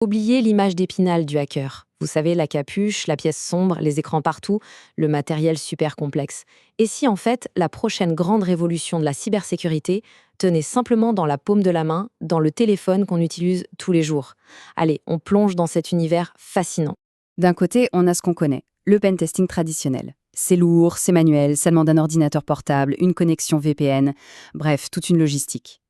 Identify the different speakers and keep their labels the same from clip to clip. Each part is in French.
Speaker 1: Oubliez l'image d'Épinal du hacker. Vous savez, la capuche, la pièce sombre, les écrans partout, le matériel super complexe. Et si en fait, la prochaine grande révolution de la cybersécurité tenait simplement dans la paume de la main, dans le téléphone qu'on utilise tous les jours? Allez, on plonge dans cet univers fascinant.
Speaker 2: D'un côté, on a ce qu'on connaît, le pentesting traditionnel. C'est lourd, c'est manuel, ça demande un ordinateur portable, une connexion VPN, bref, toute une logistique.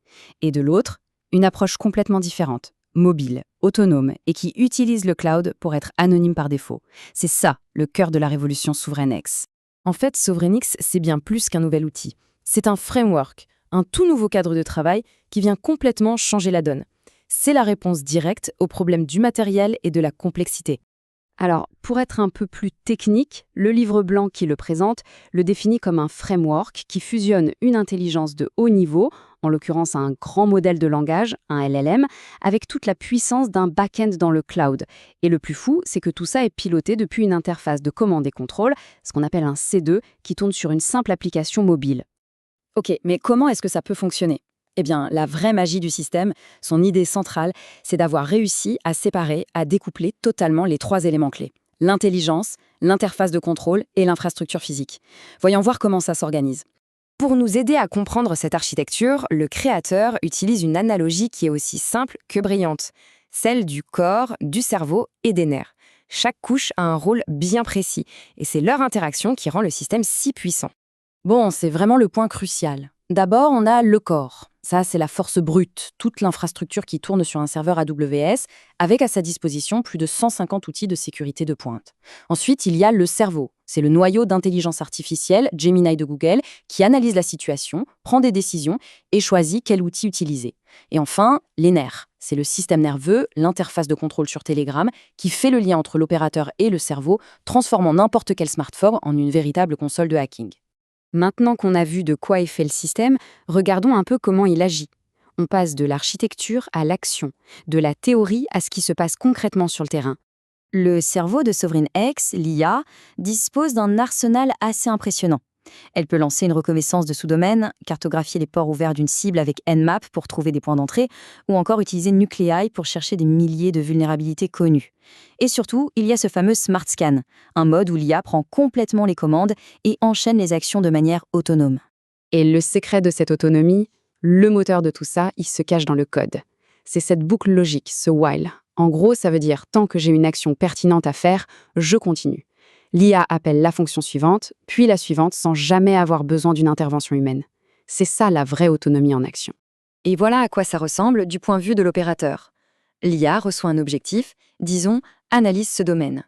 Speaker 2: Et de l'autre, une approche complètement différente, mobile, autonome et qui utilise le cloud pour être anonyme par défaut. C'est ça, le cœur de la révolution SovereignX.
Speaker 1: En fait, SovereignX, c'est bien plus qu'un nouvel outil. C'est un framework, un tout nouveau cadre de travail qui vient complètement changer la donne. C'est la réponse directe aux problèmes du matériel et de la complexité.
Speaker 2: Alors, pour être un peu plus technique, le livre blanc qui le présente le définit comme un framework qui fusionne une intelligence de haut niveau, en l'occurrence un grand modèle de langage, un LLM, avec toute la puissance d'un back-end dans le cloud. Et le plus fou, c'est que tout ça est piloté depuis une interface de commande et contrôle, ce qu'on appelle un C2, qui tourne sur une simple application mobile. Ok, mais comment est-ce que ça peut fonctionner ? Eh bien, la vraie magie du système, son idée centrale, c'est d'avoir réussi à séparer, à découpler totalement les trois éléments clés. L'intelligence, l'interface de contrôle et l'infrastructure physique. Voyons voir comment ça s'organise.
Speaker 1: Pour nous aider à comprendre cette architecture, le créateur utilise une analogie qui est aussi simple que brillante, celle du corps, du cerveau et des nerfs. Chaque couche a un rôle bien précis, et c'est leur interaction qui rend le système si puissant.
Speaker 2: Bon, c'est vraiment le point crucial. D'abord, on a le corps. Ça, c'est la force brute, toute l'infrastructure qui tourne sur un serveur AWS, avec à sa disposition plus de 150 outils de sécurité de pointe. Ensuite, il y a le cerveau. C'est le noyau d'intelligence artificielle, Gemini de Google, qui analyse la situation, prend des décisions et choisit quel outil utiliser. Et enfin, les nerfs. C'est le système nerveux, l'interface de contrôle sur Telegram, qui fait le lien entre l'opérateur et le cerveau, transformant n'importe quel smartphone en une véritable console de hacking. Maintenant qu'on a vu de quoi est fait le système, regardons un peu comment il agit. On passe de l'architecture à l'action, de la théorie à ce qui se passe concrètement sur le terrain.
Speaker 3: Le cerveau de SovereignX, l'IA, dispose d'un arsenal assez impressionnant. Elle peut lancer une reconnaissance de sous-domaine, cartographier les ports ouverts d'une cible avec Nmap pour trouver des points d'entrée, ou encore utiliser Nuclei pour chercher des milliers de vulnérabilités connues. Et surtout, il y a ce fameux Smart Scan, un mode où l'IA prend complètement les commandes et enchaîne les actions de manière autonome.
Speaker 2: Et le secret de cette autonomie, le moteur de tout ça, il se cache dans le code. C'est cette boucle logique, ce while. En gros, ça veut dire tant que j'ai une action pertinente à faire, je continue. L'IA appelle la fonction suivante, puis la suivante sans jamais avoir besoin d'une intervention humaine. C'est ça la vraie autonomie en action.
Speaker 3: Et voilà à quoi ça ressemble du point de vue de l'opérateur. L'IA reçoit un objectif, disons, analyse ce domaine.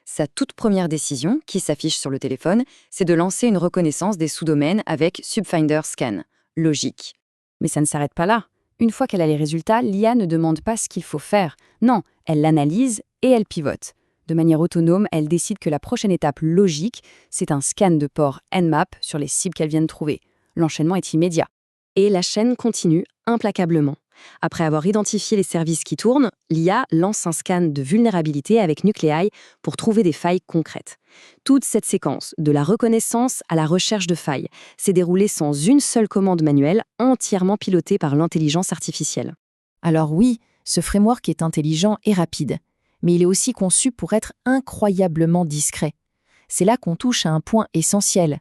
Speaker 3: Sa toute première décision, qui s'affiche sur le téléphone, c'est de lancer une reconnaissance des sous-domaines avec Subfinder Scan. Logique.
Speaker 2: Mais ça ne s'arrête pas là. Une fois qu'elle a les résultats, l'IA ne demande pas ce qu'il faut faire. Non, elle l'analyse et elle pivote. De manière autonome, elle décide que la prochaine étape logique, c'est un scan de port Nmap sur les cibles qu'elle vient de trouver. L'enchaînement est immédiat.
Speaker 1: Et la chaîne continue implacablement. Après avoir identifié les services qui tournent, l'IA lance un scan de vulnérabilité avec Nuclei pour trouver des failles concrètes. Toute cette séquence, de la reconnaissance à la recherche de failles, s'est déroulée sans une seule commande manuelle, entièrement pilotée par l'intelligence artificielle.
Speaker 4: Alors oui, ce framework est intelligent et rapide, mais il est aussi conçu pour être incroyablement discret. C'est là qu'on touche à un point essentiel.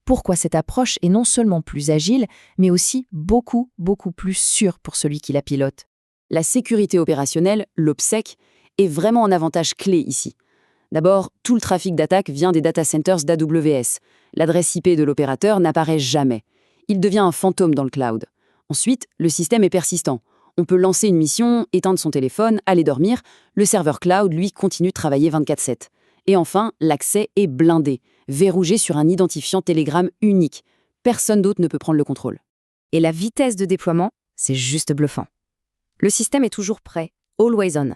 Speaker 4: Pourquoi cette approche est non seulement plus agile, mais aussi beaucoup plus sûre pour celui qui la pilote.
Speaker 2: La sécurité opérationnelle, l'OPSEC, est vraiment un avantage clé ici. D'abord, tout le trafic d'attaque vient des data centers d'AWS. L'adresse IP de l'opérateur n'apparaît jamais. Il devient un fantôme dans le cloud. Ensuite, le système est persistant. On peut lancer une mission, éteindre son téléphone, aller dormir. Le serveur cloud, lui, continue de travailler 24/7. Et enfin, l'accès est blindé, verrouillé sur un identifiant Telegram unique. Personne d'autre ne peut prendre le contrôle.
Speaker 3: Et la vitesse de déploiement, c'est juste bluffant. Le système est toujours prêt, always on.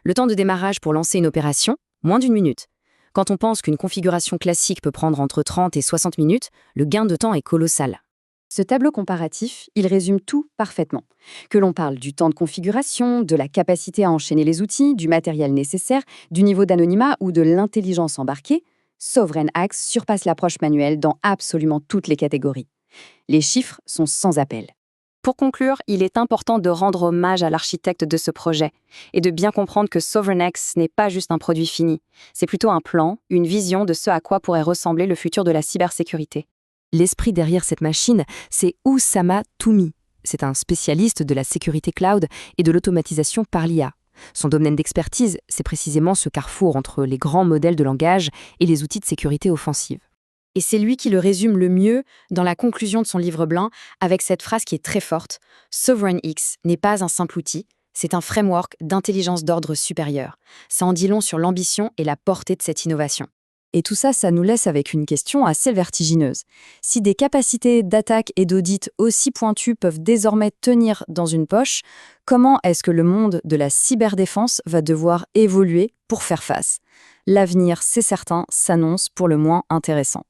Speaker 3: Le temps de démarrage pour lancer une opération, moins d'1 minute. Quand on pense qu'une configuration classique peut prendre entre 30 et 60 minutes, le gain de temps est colossal. Ce tableau comparatif, il résume tout parfaitement. Que l'on parle du temps de configuration, de la capacité à enchaîner les outils, du matériel nécessaire, du niveau d'anonymat ou de l'intelligence embarquée, SovereignX surpasse l'approche manuelle dans absolument toutes les catégories. Les chiffres sont sans appel.
Speaker 1: Pour conclure, il est important de rendre hommage à l'architecte de ce projet et de bien comprendre que SovereignX n'est pas juste un produit fini. C'est plutôt un plan, une vision de ce à quoi pourrait ressembler le futur de la cybersécurité.
Speaker 3: L'esprit derrière cette machine, c'est Oussama Toumi. C'est un spécialiste de la sécurité cloud et de l'automatisation par l'IA. Son domaine d'expertise, c'est précisément ce carrefour entre les grands modèles de langage et les outils de sécurité offensive.
Speaker 2: Et c'est lui qui le résume le mieux dans la conclusion de son livre blanc avec cette phrase qui est très forte. SovereignX n'est pas un simple outil, c'est un framework d'intelligence d'ordre supérieur. Ça en dit long sur l'ambition et la portée de cette innovation.
Speaker 4: Et tout ça, ça nous laisse avec une question assez vertigineuse. Si des capacités d'attaque et d'audit aussi pointues peuvent désormais tenir dans une poche, comment est-ce que le monde de la cyberdéfense va devoir évoluer pour faire face ? L'avenir, c'est certain, s'annonce pour le moins intéressant.